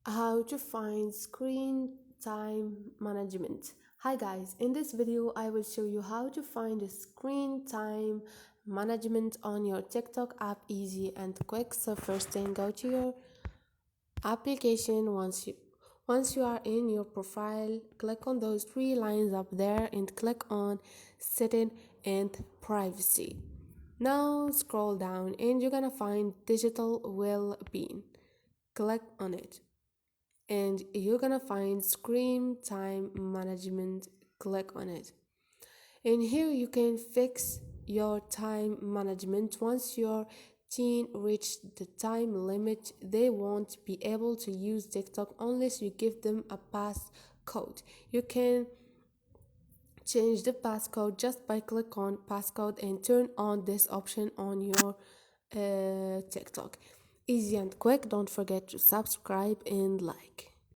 How to find screen time management. Hi guys, in this video I will show you how to find a screen time management on your TikTok app easy and quick. So first thing, go to your application. Once you are in your profile, click on those three lines up there and click on setting and privacy. Now scroll down and you're gonna find digital well-being. Click on it and you're gonna find screen time management. Click on it, and here you can fix your time management. Once your teen reach the time limit, they won't be able to use TikTok unless you give them a passcode. You can change the passcode just by click on passcode and turn on this option on your TikTok. Easy and quick. Don't forget to subscribe and like.